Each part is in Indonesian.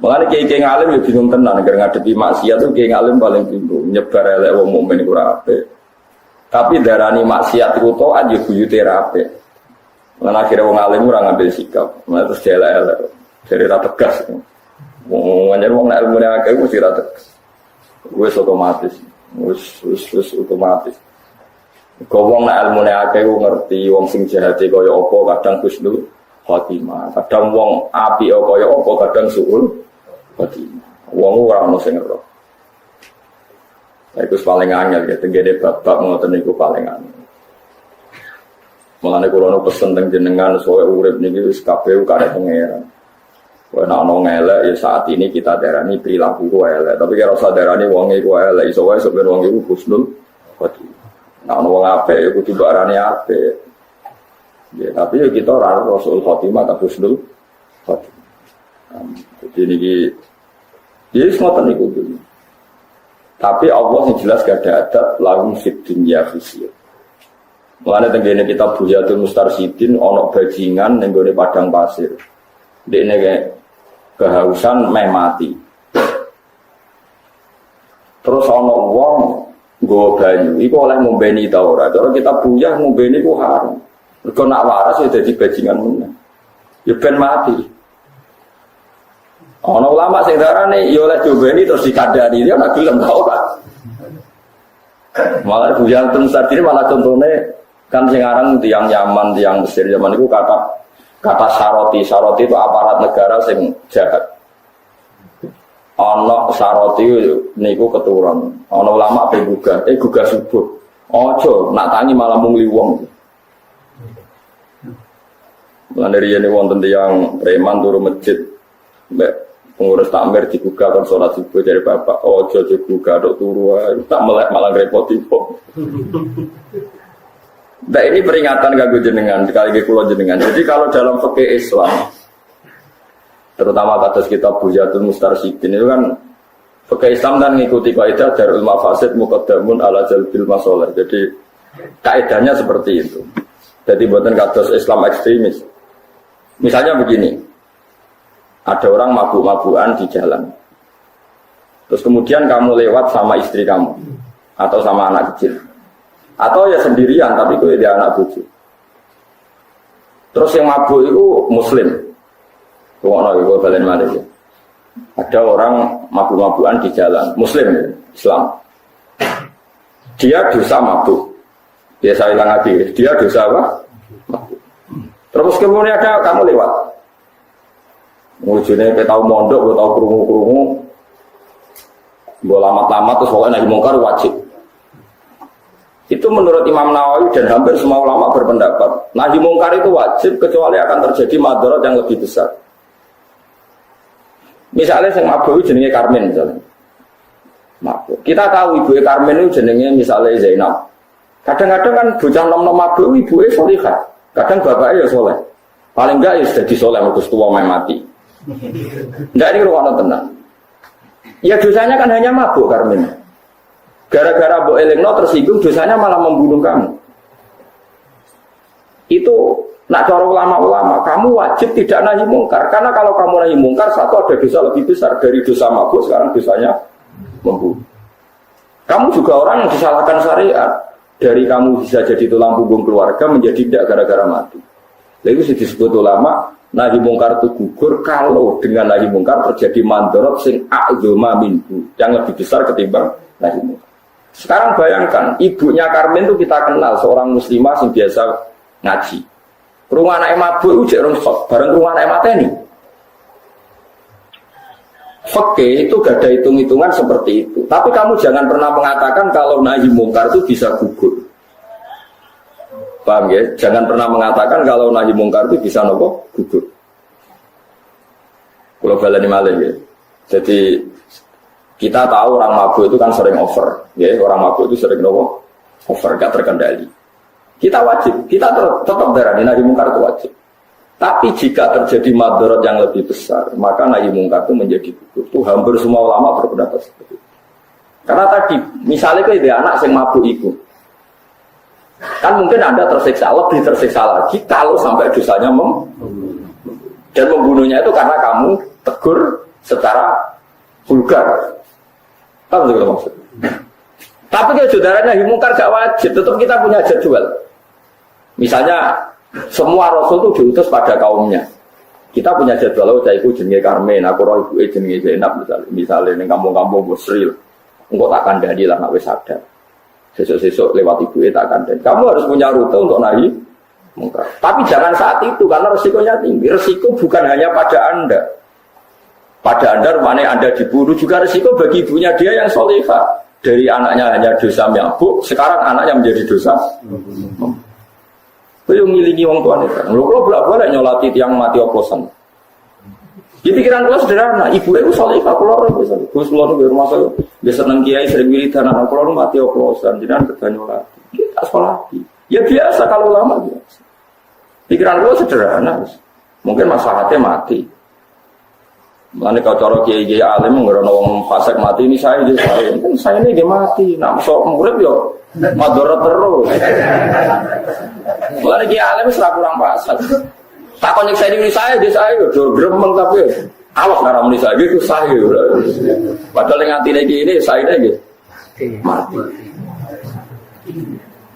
Makanya kiai ngalim ya bingung tenan, agar ngadepi maksiat tuh kiai ngalim paling bingung, nyebar elek wong mukmin iku ora apik. Tapi darani maksiat iku taat ya buyute ra apik. Lan akhire wong alim ora ngambil sikap, malah terus elek-elek. Jadi ra tegas. Wong nyer wong nek ilmune akeh mesti ra tegas. Wis otomatis, wis otomatis. Kau wong nek ilmune akeh ngerti wong sing jahat kaya apa kadang husnul khotimah, kadang wong apik kaya apa kadang suul khotimah. Wong ora ono sing ngerti. Iku paling angel ya tenggene bab-bab ngoten niku paling angel. Mulane kula nu pesen teng jenengan supaya urip niki wis kabeh karep pangeran. Kowe nek ono ngelek ya saat ini kita darani perilaku ku elek, tapi kira usah darani wong iku elek, iso wae sok ben wong iku husnul khotimah. Nek ono wong apik ya kudu barane apik. Ya tapi ya kita ora rasul khotimah ta husnul khotimah. Jadi niki ya ngoten niku. Tapi Allah yang jelas gak ada adab lahum fid dunya khizyun. Mulane tengene kita Buyatul Mustarsyidin ana bajingan ning gone padang pasir. Dekne kayak kehausan meh mati. Terus ana wong nggo banyu, iku oleh ngombeni ta ora. Cara kita buyah ngombeni ku haram. Mergo nak waras ya dadi bajingan meneh. Ya ben mati. Ana ulama sing darane ya oleh diobeni terus dikandani dia ora gelem ta ora. Malah bujang terus tadi malah contohnya kan sing aran tiyang Yaman, tiyang Mesir zaman itu kata saroti itu aparat negara sing jahat. Ana saroti niku keturun. Ana ulama pe gugah subuh. Aja nak tangi malah mung liwong. Lan dari yen wonten tiyang preman turu masjid mbek pengurus takmir digugah kon salat subuh dari bapak, ojo digugah dok turu tak melek malah repoti kok. Nah ini peringatan kanggo jenengan sekali kula jenengan. Jadi kalau dalam fikih Islam terutama kados kitab Buyatul Mustarsyidin itu kan fikih Islam kan ngikuti kaidah darul mafasid muqaddamun ala jalbil masalih. Jadi kaidahnya seperti itu. Jadi buatan kados Islam ekstremis. Misalnya begini, ada orang mabuk-mabukan di jalan. Terus kemudian kamu lewat sama istri kamu atau sama anak kecil. Atau ya sendirian tapi itu dia anak cucu. Terus yang mabuk itu muslim. Ngono iku balen malih. Ada orang mabuk-mabukan di jalan, muslim Islam. Dia dosa mabuk. Ya saya ulang lagi, dia dosa apa? Mabuk. Terus kemudian ada kamu lewat. Wujudnya kita tahu mondok, kita tahu kerungu-kerungu, lama-lama terus pokoknya nahi mungkar wajib. Itu menurut Imam Nawawi dan hampir semua ulama berpendapat nahi mungkar itu wajib kecuali akan terjadi madarat yang lebih besar. Misalnya yang mabuk jenenge Karmen misalnya. Mabuk. Kita tahu ibu Karmen itu jenenge misalnya Zainab. Kadang-kadang kan bocah nom-nom mabuk ibunya solihah. Kadang bapaknya ya soleh. Paling enggak ya jadi soleh waktu tua mati. Enggak ini ruang tenang. Ya dosanya kan hanya mabuk Karmen. Gara-gara Mbok Elingno tersinggung dosanya malah membunuh kamu. Itu nak cara ulama-ulama, kamu wajib tidak nahi mungkar. Karena kalau kamu nahi mungkar, satu ada dosa lebih besar dari dosa mabuk, sekarang dosanya membunuh. Kamu juga orang yang disalahkan syariat. Dari kamu bisa jadi tulang punggung keluarga menjadi tidak gara-gara mati. Lalu disebut ulama nahi mungkar itu gugur kalau dengan nahi mungkar terjadi mandorot sing a'zoma minhu yang lebih besar ketimbang nahi mungkar. Sekarang bayangkan ibunya Karmen itu kita kenal seorang muslimah yang biasa ngaji. Rumah anak mabuk itu jek rongsok bareng rumah anak mateni. Fikih itu gak ada hitung-hitungan seperti itu. Tapi kamu jangan pernah mengatakan kalau nahi mungkar itu bisa gugur. Paham ya? Jangan pernah mengatakan kalau nahi mungkar itu bisa nopo gugur. Kalau balani malih ya. Jadi kita tahu orang mabuk itu kan sering over, ya orang mabuk itu sering nopo over, gak terkendali. Kita wajib, kita tetap darani nahi mungkar itu wajib. Tapi jika terjadi madarat yang lebih besar, maka nahi mungkar itu menjadi gugur. Itu hampir semua ulama berpendapat seperti itu. Karena tadi, misalnya kalau dia anak yang mabuk itu, kan mungkin Anda tersiksa, lebih tersiksa lagi kalau sampai dosanya dan membunuhnya itu karena kamu tegur secara vulgar. Apa itu maksud? Tapi kalau saudaranya nahi mungkar gak wajib, tetap kita punya jadwal. Misalnya semua rasul itu diutus pada kaumnya. Kita punya jadwal, saya ikut jenenge Karmen, aku roh ibu jenenge Zainab misalnya di kampung-kampung Busril, engkau tak kandani lah nak wis sadar. Sesuk-sesuk lewat ibu tak kandani. Kamu harus punya rute untuk nahi mungkar. Tapi jangan saat itu karena resikonya tinggi. Resiko bukan hanya pada Anda. Pada Anda, rumahnya Anda dibunuh juga resiko bagi ibunya dia yang solehah. Dari anaknya hanya dosa mabuk, sekarang anaknya menjadi dosa. Kau ngilingi orang tua nih, lo bolak-balik nyolati tiang mati oplosan. Di pikiran gue sederhana, ibu itu solehah, keluar misalnya, gue keluar dari rumah saya, biasa neng kiai sering wiridan, anak keluar mati oplosan, jadi kerja nyolati, kita sekolah lagi. Ya biasa kalau lama biasa. Pikiran gue sederhana, mungkin masalahnya mati. Mana kau cara kiai alim ngerono wong fasik mati ini saya kan saya ini dia mati, nak sok murid yo madorot terus. Mana kiai alim serah kurang fasik. Tak konek saya ini saya dia saya yo gremeng tapi awas ngaram ini saya itu saya. Padahal yang hati lagi ini saya ini mati.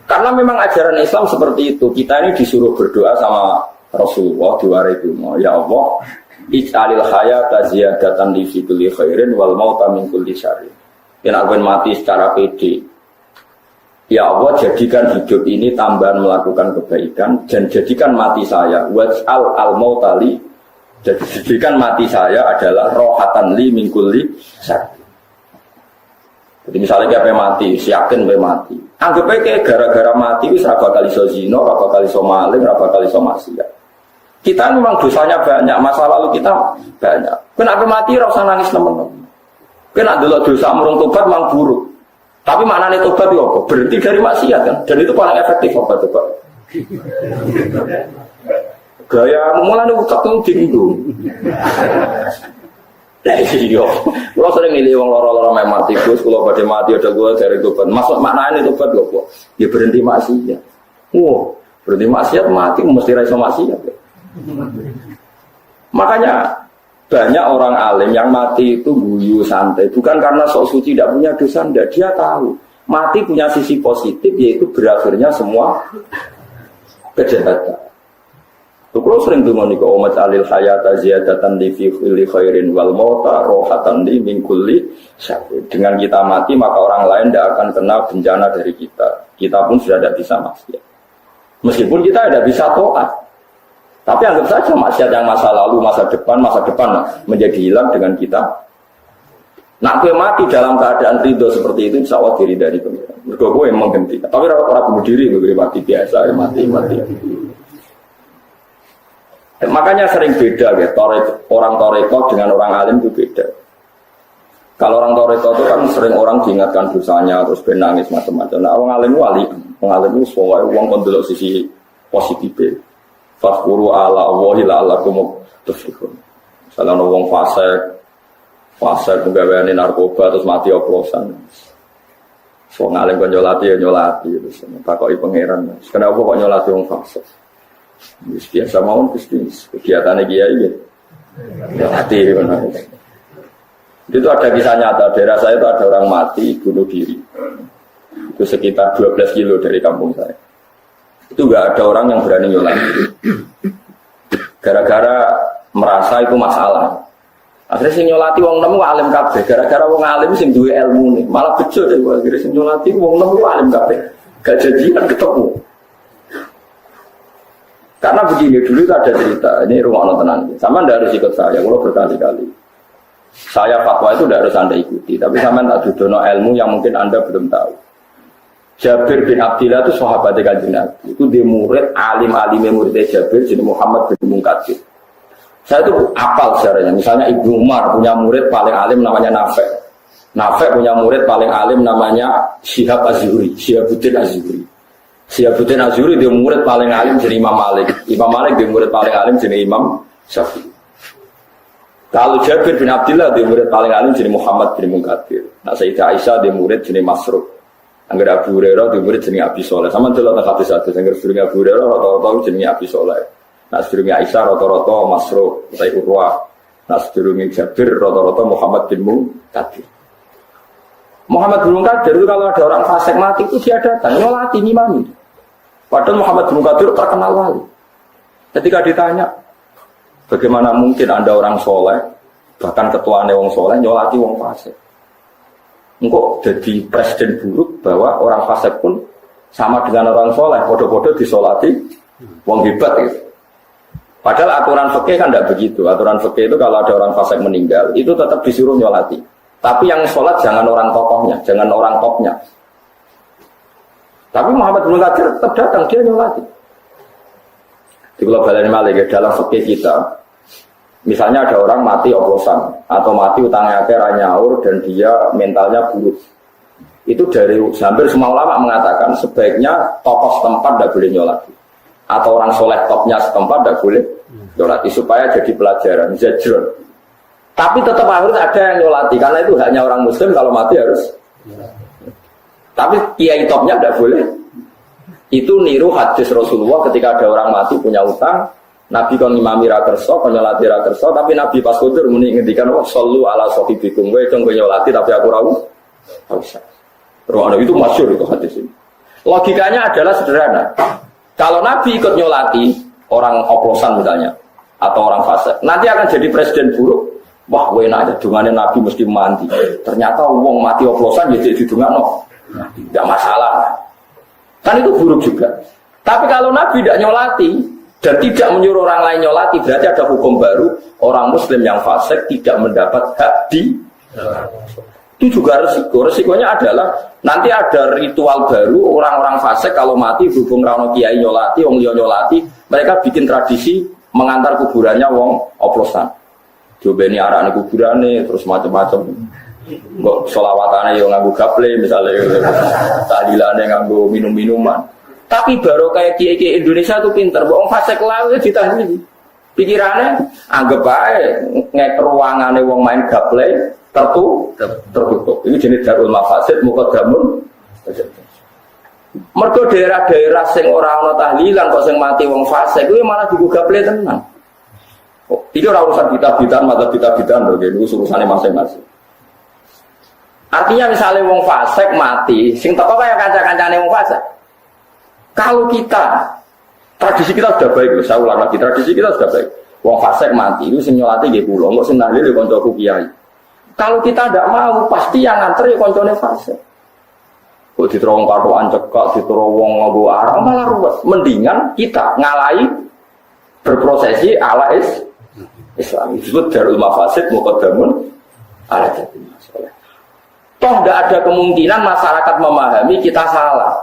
Karena memang ajaran Islam seperti itu. Kita ini disuruh berdoa sama Rasulullah diwaridu. Ya Allah, ij'alil hayata ziyadatan li fi kulli khairin wal mauta min kulli syarrin. Yen aku mati secara pede. Ya Allah, jadikan hidup ini tambahan melakukan kebaikan dan jadikan mati saya waj'al al mauta li. Jadikan mati saya adalah rohatan li min kulli syarrin. Jadi misalnya kayak mati, yakin kayak mati. Anggap aja gara-gara mati wis ra bakal iso zina, ra bakal iso maling, ra bakal iso maksiat. Kita memang dosanya banyak, masa lalu kita banyak. Kenapa mati rasa nangis teman-teman? Kena dulu dosa murung tobat memang buruk. Tapi maknanya tobat itu apa? Berhenti dari maksiat kan? Dan itu paling efektif apa tobat? Gaya mulanya utak itu dinggung. Nah iya, kalau sering milih orang loro-loro mati, Gus, kalau pada mati ada gue dari tobat. Maksud maknanya tobat loh, ya berhenti maksiat. Wow, berhenti maksiat mati mesti rasa maksiat. Makanya banyak orang alim yang mati itu guyu santai, bukan karena sok suci tidak punya dosa, tidak. Dia tahu mati punya sisi positif, yaitu berakhirnya semua kejahatan. Kalau sering dengar nih kau alil hayata ziyadatan li fi kulli khairin wal mauta rohatan li min kulli syarrin. Dengan kita mati maka orang lain tidak akan kena bencana dari kita. Kita pun sudah tidak bisa maksiat. Meskipun kita tidak bisa taat. Tapi anggap saja maksiat yang masa lalu, masa depan menjadi hilang dengan kita. Nak gue mati dalam keadaan ridho seperti itu, insya Allah diri dari pengiran. Gue yang menghentikan. Tapi orang bunuh diri, gue mati biasa, mati. Makanya sering beda, ya. Orang toreko dengan orang alim itu beda. Kalau orang toreko itu kan sering orang diingatkan dosanya, terus benangis macam-macam. Nah, orang alim itu wali, orang alim itu semua orang kondelok sisi positif. Fakuru ala Allahi la'alakum tuflihun. Misalnya wong fase penggaweane narkoba terus mati oplosan. Wong alim kok nyolati terus takoki pangeran. Kenapa kok nyolati wong fase? Wis biasa mawon Gusti, kegiatane kiai ya. Nyolati benar. Itu ada kisah nyata, daerah saya itu ada orang mati bunuh diri. Itu sekitar 12 kilo dari kampung saya. Itu enggak ada orang yang berani nyolati. Gara-gara merasa itu masalah. Akhirnya sing nyolati wong nemu alim kabeh. Gara-gara wong alim sing duwe ilmu nih, malah bejo deh akhirnya sing nyolati wong nemu alim kabeh. Gak jadian ketemu. Karena begini, dulu itu ada cerita, ini rumah tenang. Sama ndak harus ikut saya, kalau berkali-kali. Saya fatwa itu ndak harus Anda ikuti, tapi sama tak dudono ilmu yang mungkin Anda belum tahu. Jabir bin Abdillah itu sahabat Kanjeng Nabi. Itu dia murid alim-alimnya muridnya Jabir jadi Muhammad bin Munkatsir. Saya itu apal sejarahnya. Misalnya Ibnu Umar punya murid paling alim namanya Nafi'. Nafi' punya murid paling alim namanya Syihab Az-Zuhri, Syihabuddin Az-Zuhri. Syihabuddin Az-Zuhri dia murid paling alim jadi Imam Malik. Imam Malik dia murid paling alim jadi Imam Syafi'i. Kalau Jabir bin Abdillah dia murid paling alim jadi Muhammad bin Munkatsir. Nah Sayyidah Aisyah dia murid jadi Masruq. Angger Abu Hurairah di murid jenenge Abi Sholeh. Sama delok tak hadis satu. Angger sedurunge Abu Hurairah rata-rata jenenge Abi Sholeh. Nah sedurunge Aisyah rata-rata Masruq, utawa Urwah. Nah sedurunge Jabir rata-rata Muhammad bin Munkadir. Muhammad bin Munkadir itu kalau ada orang fasik mati itu dia datang nyolati ngimami. Padahal Muhammad bin Munkadir terkenal wali. Ketika ditanya, bagaimana mungkin Anda orang soleh, bahkan ketuane wong soleh nyolati wong fasik? Engkau jadi presiden buruk bahwa orang fasik pun sama dengan orang soleh, podo-podo disolati wong hebat gitu. Padahal aturan fikih kan tidak begitu. Aturan fikih itu kalau ada orang fasik meninggal, itu tetap disuruh nyolati. Tapi yang sholat jangan orang tokohnya, jangan orang topnya. Tapi Muhammad bin Munkadir tetap datang, dia nyolati. Di global ini malah dalam fikih kita, misalnya ada orang mati oplosan atau mati utangnya akhirnya nyaur dan dia mentalnya buruk. Itu dari hampir semua ulama mengatakan sebaiknya tokoh setempat tidak boleh nyolati. Atau orang soleh topnya setempat tidak boleh nyolati supaya jadi pelajaran zajrun. Tapi tetap harus ada yang nyolati karena itu hanya orang muslim kalau mati harus. Tapi kiai topnya tidak boleh. Itu niru hadis Rasulullah ketika ada orang mati punya utang, Nabi kon imami ra kersa, kon nyolati ra kersa, tapi Nabi pas kudur muni ngendikan wa sallu ala sahibikum, kowe cung nyolati tapi aku ra usah. Terus itu masyhur itu hadis ini. Logikanya adalah sederhana. Kalau Nabi ikut nyolati orang oplosan misalnya atau orang fasik, nanti akan jadi presiden buruk. Wah, enak aja dungane Nabi mesti mandi. Ternyata wong mati oplosan ya jadi dungano. Tidak masalah. Kan itu buruk juga. Tapi kalau Nabi tidak nyolati dan tidak menyuruh orang lain nyolati, berarti ada hukum baru, orang muslim yang fasik tidak mendapat hak di. Itu juga resiko. Resikonya adalah nanti ada ritual baru, orang-orang fasik kalau mati berhubung rano kiai nyolati, wong liya nyolati, mereka bikin tradisi mengantar kuburannya wong oplosan. Jobeni arane kuburane terus macam-macam. Mbok selawatane yo nganggo gaple misalnya tahlilane nganggo minum-minuman. Tapi baru kayak kiai-kiai Indonesia tuh pinter, wong fasik lawe ditahlili. Pikirannya anggap ae ngek ruangane wong main gaple tertutup. Ini jenis darul mafasid muqaddamun. Mergo daerah-daerah sing ora ana tahlilan kok sing mati wong fasik kuwi malah digaple tenan. Oh, iki ora urusan kitab-kitab atau kitab-kitab lho, iki urusane masing-masing. Artinya misalnya wong fasik mati, sing teko kaya kanca-kancane wong fasik. Kalau kita tradisi kita sudah baik loh, saya ulang lagi tradisi kita sudah baik. Wong fasik mati itu sing nyolati nggih kula, kok sing nahlil kancaku kiai. Kalau kita tidak mau, pasti yang nganter ya koncone fasik. Kok diterowong katokan cekak, diterowong nganggo arang malah ruwet. Mendingan kita ngalahi berprosesi ala Islam. Disebut darul mafasid muqaddamun ala jalbil masalah. Toh tidak ada kemungkinan masyarakat memahami kita salah.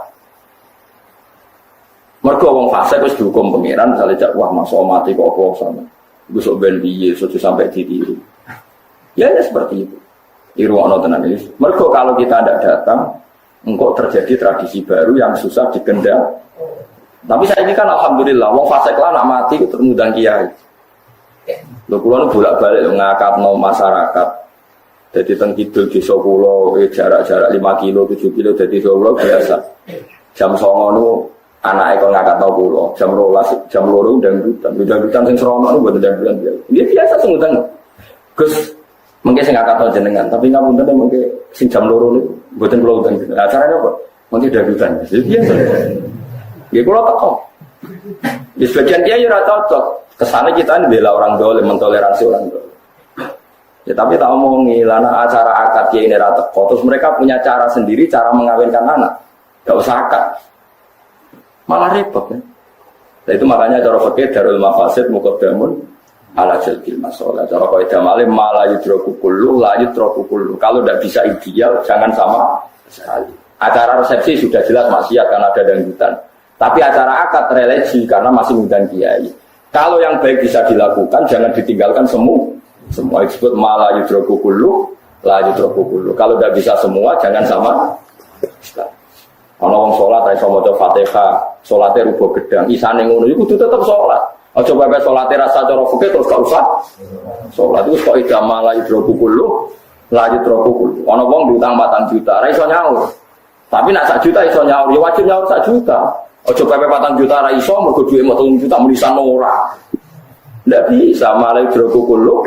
Mergo wong fasik wis dihukum pangeran misalnya wah masuk mati kok sama. Iku sok ben piye sudah sampai ditiru. Ya seperti itu. Irwono tenan ini. Mergo kalau kita tidak datang, engkau terjadi tradisi baru yang susah dikendal. Tapi saya ini kan alhamdulillah, wong fasik lah nak mati itu termudang kiai. Lho kula nu bolak-balik ngakatno masyarakat. Jadi teng kidul desa kula jarak-jarak 5 kilo, 7 kilo dadi kula biasa. Jam 09.00 nu anake kok ngakatno kula. Jam 12, jam 2 dangdutan sing serono nu mboten dangdutan. Dia biasa sing ngundang. Gus mungkin sing ngakatno jenengan, tapi ngapunten mungkin sing jam 2 niku mboten kula undang. Acarane apa? Mungkin dangdutan. Jadi biasa. Nggih kula teko. Di sebagian dia ya ora cocok. Kesana kita ini bela orang dolim, mentoleransi orang dolim. Ya tapi tak omongi, lana acara akad ya ini rata. Terus mereka punya cara sendiri, cara mengawinkan anak. Gak usah akad. Malah repot ya. Nah, itu makanya cara fikih darul mafasid muqaddamun ala jalbil masalah. Cara kaidah malim malah yudraku kullu, la yudraku kullu. Kalau tidak bisa ideal, jangan sama sekali. Acara resepsi sudah jelas maksiat karena ada dangdutan. Tapi acara akad religi karena masih ngundang kiai. Kalau yang baik bisa dilakukan, jangan ditinggalkan semua disebut malah yudroku kullu, la yudroku kullu. Kalau tidak bisa semua, jangan sama. Kalau orang sholat, saya mau coba Fatihah, sholatnya rubuh gedang, isane ngono, itu tetap sholat. Kalau coba sholatnya rasa cara fikih terus gak usah. Sholat itu kok ida malah yudroku kullu, la yudroku kullu. Kalau orang diutang 4 juta, raiso nyaur. Tapi nak 1 juta iso nyaur, ya wajib nyaur 1 juta. Ojo pepe 4 juta ra iso mergo duwe 3 juta menisan ora. Ndak bisa malah drogo kulo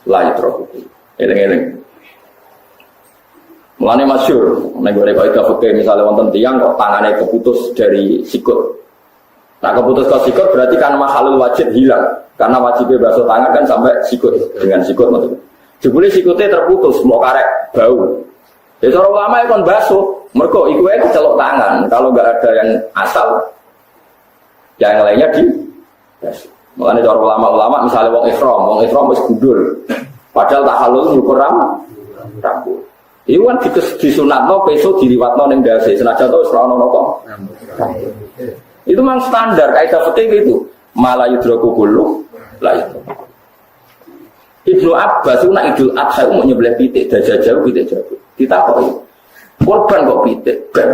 la yutraku. Eling-eling. Mulane masyhur nek gore kaidah fikih misale wonten tiyang kok tangane keputus dari sikut. Nah keputus ke sikut berarti kan makhlul wajib hilang. Karena wajibnya basuh tangan kan sampai sikut dengan sikut maksudnya. Jebule sikutnya terputus mau karek bau. Ya cara ulama itu kan basuh. Mergo iku wae celok tangan. Kalau enggak ada yang asal yang lainnya di basuh. Mulane cara ulama-ulama misalnya wong ihram wis gundul. Padahal tahallul ngukur rambut. Iku kan disunatno besok diliwatno ning dase senajan to ora ono napa. Itu memang standar kaidah fikih itu. Mala yudraku kullu la yudraku. Ibnu Abbas itu nak Idul Adha mau nyebelah pitik dajah jauh pitik jauh. Ditakoki. Korban kok pitik ben.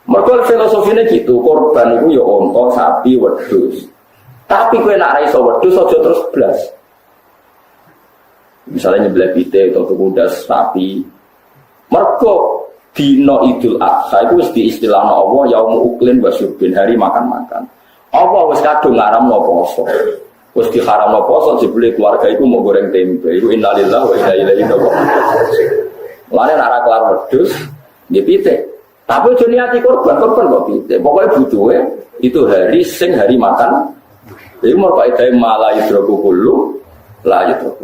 Mergo filosofinya gitu, korban itu ya onta, sapi, wedhus. Tapi kowe nak ra iso wedhus aja terus blas. Misalnya nyebelah pitik atau kuda sapi, mergo dino Idul Adha itu wis diistilahno Allah yaumul uklin wa syurbin, hari makan-makan. Allah wis kadung ngaramno poso. Wis diharamno poso jebule keluarga iku mau goreng tempe. Iku innalillahi wa inna ilaihi raji'un. Lane nek ora kelar wedhus, nggih pitik. Tapi aja niati korban kok pitik. Pokoke butuhe itu hari sing hari makan. Iku mau kaidah mala yudraku kullu la yudraku.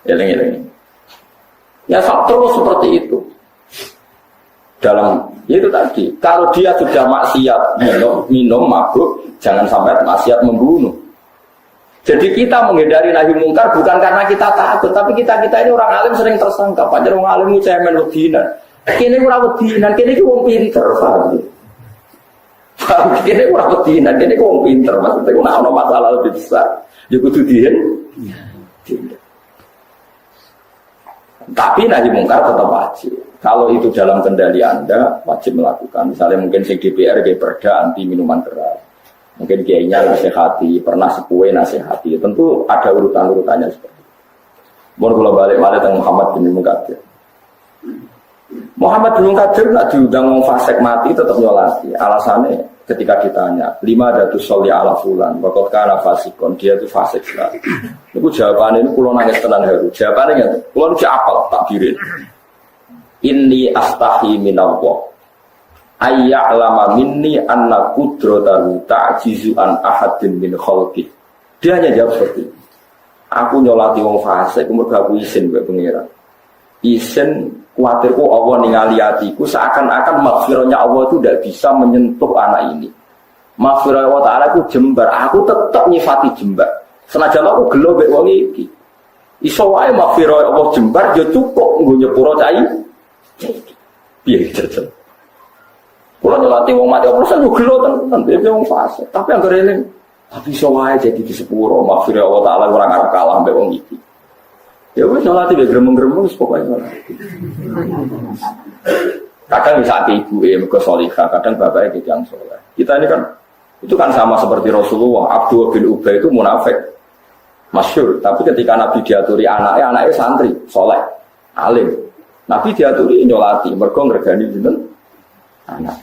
Eleng-eleng. Ya terus seperti itu. Dalam itu tadi, kalau dia sudah maksiat minum mabuk, jangan sampai maksiat membunuh. Jadi kita menghindari nahi mungkar bukan karena kita takut, tapi kita ini orang alim sering tersangka. Pancen orang alim itu cemen wedinan. Kene ora wedinan, kene iki wong pinter, paham. Paham, kene ora wedinan, kene wong pinter, maksudnya ora ono masalah lebih besar. Ya kudu dihen. Tapi nahi mungkar tetap wajib. Kalau itu dalam kendali Anda wajib melakukan. Misalnya mungkin DPR perda anti minuman keras. Mungkin kiainya nasihati, pernah sepuhe nasihati. Tentu ada urutan-urutannya seperti itu. Mohon kalau balik tentang Muhammad bin Munkadir. Muhammad bin Munkadir nak diundang wong fasik mati tetap nyolati. Alasannya ketika ditanya, 500 sholli ala fulan, bakal kana fasikon, dia itu fasik sekali. Itu jawabannya ini kulo nangis tenan haru. Jawabannya kan, kulo nu apal takdirin. Inni astahi minallah. Ayya'lama minni anna qudratahu ta'jizu an ahadin min khalqi. Dia hanya jawab seperti itu. Aku nyolati wong fasik, mergo aku isin mbek pangeran. Isin kuatirku Allah ningali atiku seakan-akan maghfirahnya Allah itu tidak bisa menyentuh anak ini. Maghfirah Allah Ta'ala itu jembar, aku tetap nyifati jembar. Senajan aku gelo mbek wong iki. Iso wae maghfirah Allah jembar ya cukup nggo nyepuro cai. Piye jajal. Kula nyolati wong mati oplosan yo gelo tenan, dhewe wong fasik. Tapi anggere eling, tapi iso wae jadi di sepuro maghfirah Allah Ta'ala ora ngarep kalah mbek wong iki. Ya wis nyolati be gremeng-gremeng wis pokoke ngono. Kadang bisa ibu mergo salihah, kadang bapaknya yang saleh. Kita ini kan itu kan sama seperti Rasulullah. Abdullah bin Ubay itu munafik. Masyhur, tapi ketika Nabi diaturi anaknya santri, saleh, alim. Nabi diaturi nyolati, mergo ngregani jeneng anak.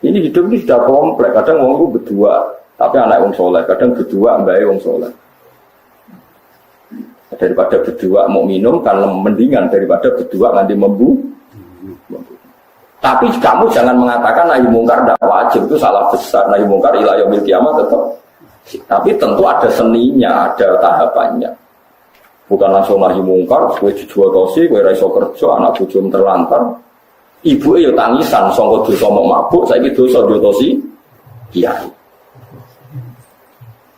Ini hidup ini sudah kompleks. Kadang wong itu berdua, tapi anak wong saleh, kadang berdua mbake wong saleh. Daripada berdua mau minum kan mendingan daripada berdua nanti membu. Tapi kamu jangan mengatakan nahi mungkar tidak wajib, itu salah besar. Nahi mungkar ila yaumil qiyamah tetap. Tapi tentu ada seninya, ada tahapannya. Bukan langsung nahi mungkar, kowe dijual tosi, kowe ra iso kerja, anak bojo terlantar. Ibuke yo tangisan sangka dosa mok mabuk, saiki dosa tosi. Kiai.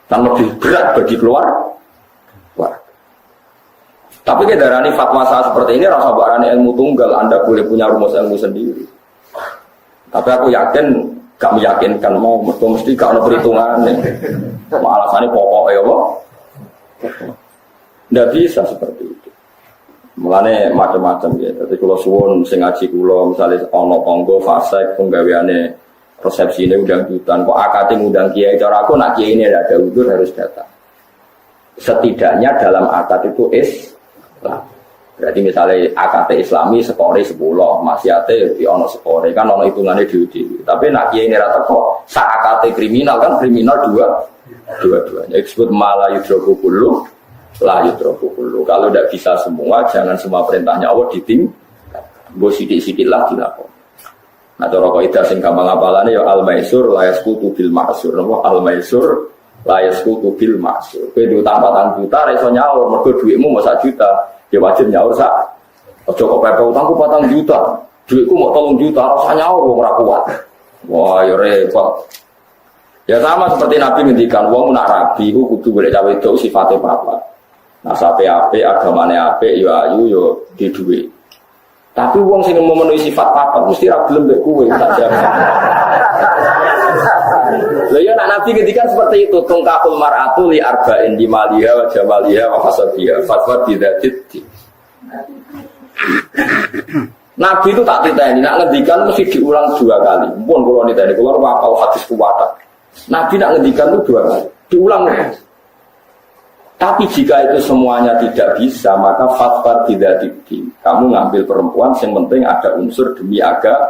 Kan lebih berat bagi keluarga. Tapi kedarani fatwa saya seperti ini rasa barani ilmu tunggal, Anda boleh punya rumus ilmu sendiri. Tapi aku yakin, gak meyakinkan mau mesti gak ada perhitungan. Alasannya pokok ya Allah. Tidak bisa seperti itu. Mulane macam-macam ya. Jadi kalau suwun sing ngaji kula misalnya ono tonggo fasik penggaweane resepsi ini undang jutaan, kok akad undang kiai, cara aku nak kiai ini ada udur harus datang. Setidaknya dalam akad itu berarti misalnya AKT Islami skore 10, maksiate di ono skore kan ono hitungannya di. Tapi nak kiai ini rata kok sak AKT kriminal kan kriminal 2. dua-duanya. Disebut mala yudroku kullu, la yudroku kullu. Kalau tidak bisa semua, jangan semua perintahnya Allah diting. Gue sidik-sidik lah dilakon. Nah cara kaidah sing gampang apalane ya al-maisur la yasqutu bil ma'sur. Napa al-maisur la yasqutu bil ma'sur. Kowe diutang 4 juta ra iso nyaur mergo dhuwitmu mau 1 juta. Ya wajib nyaur sak. Aja kok pepe utangku 4 juta. Dhuwitku mau 3 juta ora nyaur wong ora kuat. Wah ya repot. Ya sama seperti Nabi ngendikan wong nak rabi iku kudu golek cawe wedok sifate papat. Nasabe apik, agamane apik, ya ayu ya di dhuwit. Tapi wong sing memenuhi sifat papat mesti ra gelem mbek kowe tak jamin. Lah ya nak Nabi ngendikan seperti itu, tungkahul mar'atu li arba'in di maliha wa jamaliha wa hasabiha fatwa bidatit. Nabi itu tak titeni, nak ngendikan mesti diulang 2 kali. Mumpun kula niteni, kula hafal hadis kuwata. Nabi nak ngendikan itu 2 kali, diulang. Tapi jika itu semuanya tidak bisa, maka fatwa tidak didi. Kamu ngambil perempuan, yang penting ada unsur demi agama.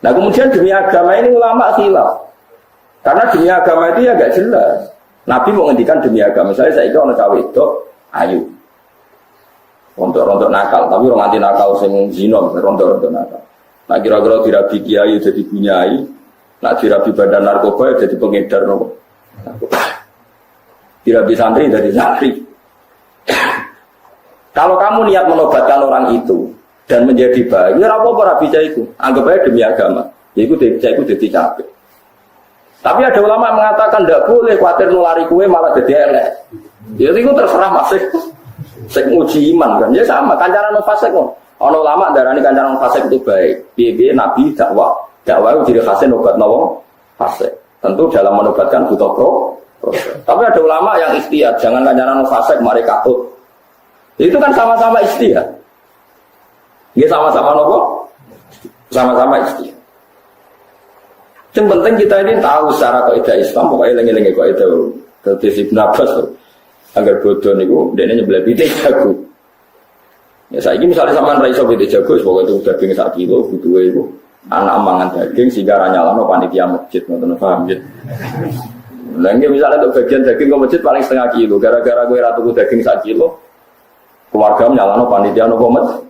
Nah kemudian demi agama ini ulama khilaf. Karena demi agama itu ya agak jelas. Nabi mau ngendikan demi agama. Misalnya saya itu orang cawe itu, ayu. Rontok-rontok nakal, tapi orang anti nakal sing zina, rontok-rontok nakal. Nah kira-kira dirabi kiai jadi bunyai, nah dirabi badan narkoba jadi pengedar narkoba. Dirabi santri jadi santri. Kalau kamu niat menobatkan orang itu dan menjadi baik, ya apa-apa rabi itu, anggap aja demi agama. Ya itu jadi capek. Tapi ada ulama mengatakan tidak boleh khawatir nulari kue malah jadi elek. Ya itu terserah masih. Sek nguji iman kan, ya sama. Kancaran fasik kok. Ono ulama darani kancaran fasik itu baik. Piye Nabi dakwah itu jadi khasnya obat nawang fasik. Tentu dalam menobatkan butuh proses. Tapi ada ulama yang ikhtiar, jangan kancaran fasik mari katut. Itu kan sama-sama ikhtiar. Dia sama-sama nopo, sama-sama ikhtiar. Yang penting kita ini tahu secara kaidah Islam, pokoknya lengi-lengi kaidah terus Ibnu Abbas tuh. Agar bodoh niku dene nyebelah pitik jago. Ya saiki misalnya sampean ra iso pitik jago pokoke itu daging 1 kilo butuhe iku anak mangan daging sehingga ra nyalano panitia masjid ngoten paham nggih. Lah nggih misalnya untuk bagian daging ke masjid paling 1/2 kilo gara-gara kowe ra tuku daging 1 kilo keluarga nyalano panitia nopo masjid.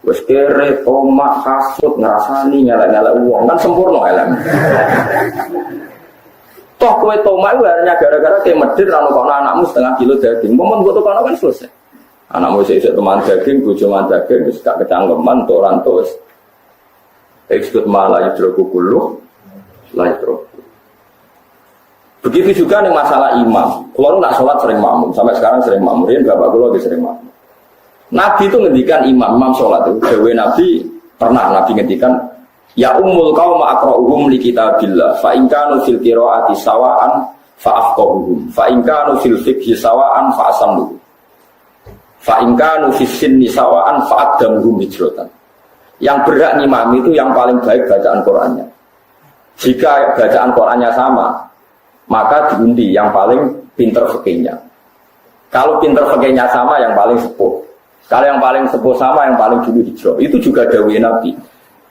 Wis kere tomak kasut ngrasani nyelek-nyelek wong kan sempurna elek. Toh kowe tomak itu hanya gara-gara kayak medit rano kono anakmu 1/2 kilo daging. Momen buat kono kan selesai. Anakmu isih teman daging, bojo man daging wis gak kecangkeman to rantos. Ekspert malah yudroku kullu la yudroku. Begitu juga nih masalah imam. Kalau nak sholat sering makmum, sampai sekarang sering makmum. Rian bapak kula lagi sering makmum. Nabi itu ngendikan imam sholat itu. Dewe Nabi pernah Nabi ngendikan ya ummul qaum aqra'uhum li kitabillah fa in kanu fil qiraati sawa'an fa afqahuhum fa in kanu fil fiqhi sawa'an fa asammuhum fa in kanu fis sinni sawa'an fa aqdamuhum hijratan. Yang berat ngimami itu yang paling baik bacaan Qur'annya. Jika bacaan Qur'annya sama, maka diundi yang paling pinter fikihnya. Kalau pinter fikihnya sama yang paling sepuh. Kalau yang paling sepuh sama yang paling dulu hijrah. Itu juga dawuh Nabi.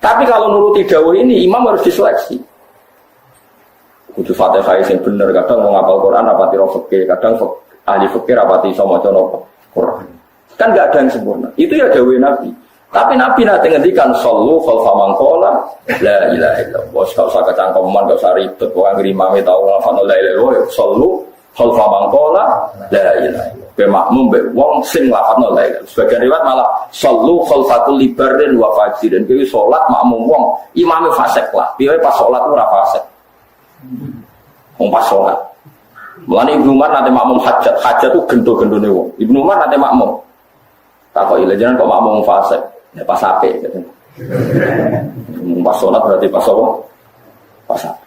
Tapi kalau nuruti dawuh ini, imam harus diseleksi. Kudu Fatihah yang bener, kadang mau ngapal Quran, rapati roh fikih, kadang ahli fikih, rapati iso maca Quran. Kan nggak ada yang sempurna. Itu ya dawuh Nabi. Tapi Nabi nanti ngendikan sallu khalfa man qala la ilaha illallah. Enggak usah kecangkeman, enggak usah ribet, wong imame tau ngafal la ilaha illallah, sallu khalfa man qala la ilaha illallah. Be makmum be wong sing lafadzno la ilaha. Sebagian riwayat malah sallu khalfatul libarin wa fajirin. Kuwi salat makmum wong imame fasik lah. Piye pas salat ora fasik. Wong pas salat. Mulane Ibnu Umar nate makmum hajat itu gendo-gendone wong. Ibnu Umar nate makmum. Takoki lha jenengan kok makmum fasik. Ya pas apik gitu. Pas salat berarti pas apa? Pas apik.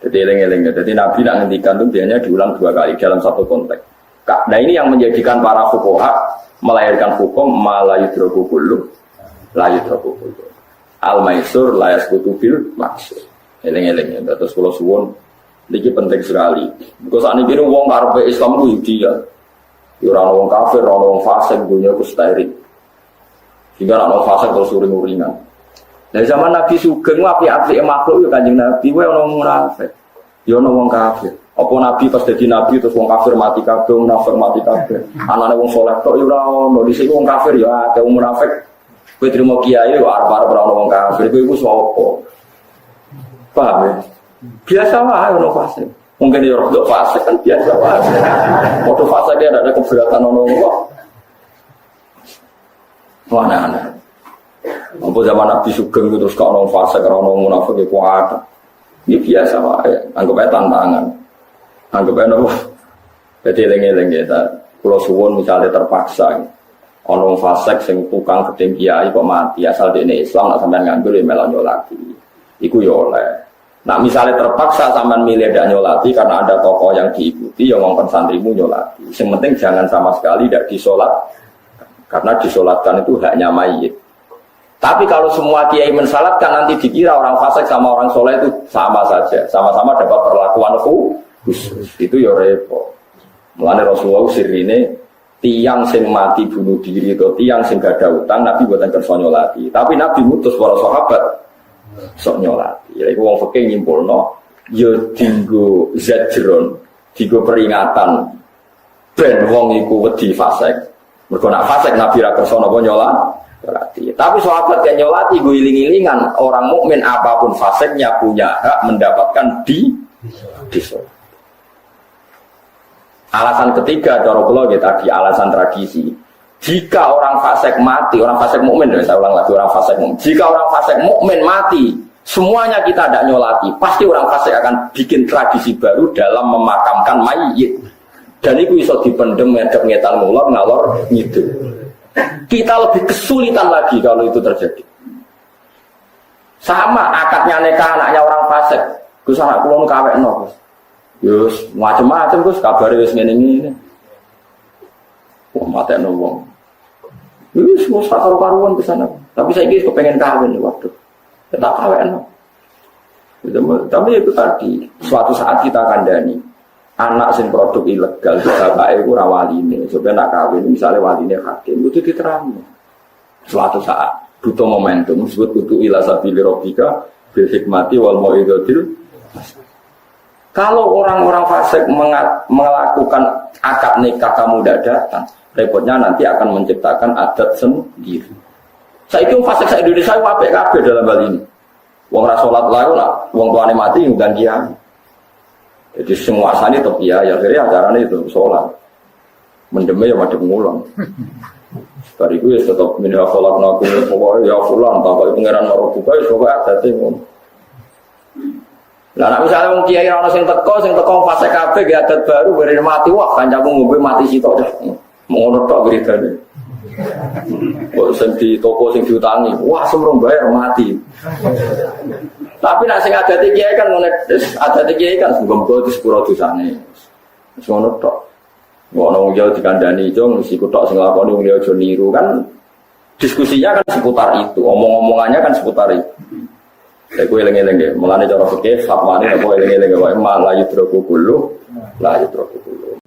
Jadi eling-eling. Jadi Nabi nak ngendikan itu biasanya diulang 2 kali dalam satu konteks. Nah ini yang menjadikan para fuqaha melahirkan hukum ma la yudroku kullu la yudroku kullu. Al-maisur la yasqutu bil maksur. Eling-eling. Terus kula suwun niki penting sekali. Because ane kene wong karepe Islam ku ideal. Ya ora wong kafir, ora wong fasik dunya ku steril. Jika ana fasik terus uring-uringan. Dari zaman Nabi Sugeng api-api makhluk ya Kanjeng Nabi wae ana munafik. Ya ono wong kafir. Apa nabi pas dadi nabi terus wong kafir mati kabeh, munafik mati kabeh. Anane wong saleh tok ya ora ono. Dhisik wong kafir ya akeh wong munafik. Kowe trimo kiai kok arep-arep ora ono wong kafir. Kowe iku sapa? Paham ya? Biasa wae ono fase. Mungkin ya rodok fase kan biasa wae. Foto fase dia ada keberatan ono kok. Mana-mana. Apa zaman Nabi Sugeng itu terus kalau fase karena munafik itu kuat. Ini biasa wae, anggap aja tantangan. Anggap aja nopo. Jadi eling-eling kita. Kalau suwun misalnya terpaksa, ono fasek sing tukang gedeng kiai kok mati asal dene Islam nak sampean nganggur ya melo nyolati. Iku ya oleh. Nah misalnya terpaksa sampean milih ndak nyolati karena ada tokoh yang diikuti yang ngomong santrimu nyolati. Yang penting jangan sama sekali tidak disolat. Karena disolatkan itu haknya mayit. Tapi kalau semua kiai mensalatkan nanti dikira orang fasik sama orang soleh itu sama saja, sama-sama dapat perlakuan khusus. Itu ya repot. Mulane Rasulullah sirine tiang sing mati bunuh diri atau tiang sing gak ada utang Nabi buatan kersa nyolati. Tapi Nabi mutus para sahabat sok nyolati. Ya iku wong fikih nyimpulno ya dinggo zajron, dinggo peringatan ben wong iku wedi fasik. Mergo nak fasik Nabi ra kersa napa nyolati. Tapi sahabat yang nyolati gue iling-ilingan orang mukmin apapun fasiknya punya hak mendapatkan di sholat. Alasan ketiga cara kula nggih tadi alasan tradisi. Jika orang fasik mati, orang fasik mukmin, saya ulang lagi orang fasik mukmin. Jika orang fasik mukmin mati, semuanya kita tidak nyolati, pasti orang fasik akan bikin tradisi baru dalam memakamkan mayit. Dan itu bisa dipendem ngetan ngalor gitu. Kita lebih kesulitan lagi kalau itu terjadi. Sama akadnya nikah anaknya orang fasik. Gus anak kula nu kawekno, Gus. Yus macam-macam Gus kabare wis ngene-ngene. Wong matekno wong. Wis mos karo-karuan ke sana. Tapi saiki kepengin kawin waktu. Tetap kawekno. Tapi itu tadi suatu saat kita kandhani anak sing produk ilegal bapake iku ora waline, sampe nak kawin misalnya waline hakim itu diterangno. Suatu saat butuh momentum disebut kudu ila sabili rabbika bil hikmati wal mau'izatil. Kalau orang-orang fasik melakukan akad nikah kamu tidak datang, repotnya nanti akan menciptakan adat sendiri. Saiki wong fasik sak Indonesia apik kabeh dalam hal ini. Wong ra salat lae lah, wong tuane mati ngundang kiai. Jadi semua asani tetap ya akhirnya acaranya itu sholat mendemnya ya madem ngulon dari gue tetap minha sholat naku ya fulan tanpa pengeran marobuka ya pokoknya ada timur. Nah misalnya orang kiai orang sing teko fase kabeh gak adat baru beri mati wah kancamu ngombe mati sitok dah mau tok beritane kok sing di toko sing diutangi wah semrong bayar mati. Tapi nak sing adate kiai kan ngono, adate kiai kan muga-muga di sepuro dosane. Wis ngono tok. Ngono wong yo dikandani jong mesti kutok sing lakoni wong aja niru kan. Diskusinya kan seputar itu, omong-omongannya kan seputar itu. Lha kowe eling-eling nggih, mulane cara fikih fatwane apa eling-eling wae ma la yudroku kullu la yudroku kullu.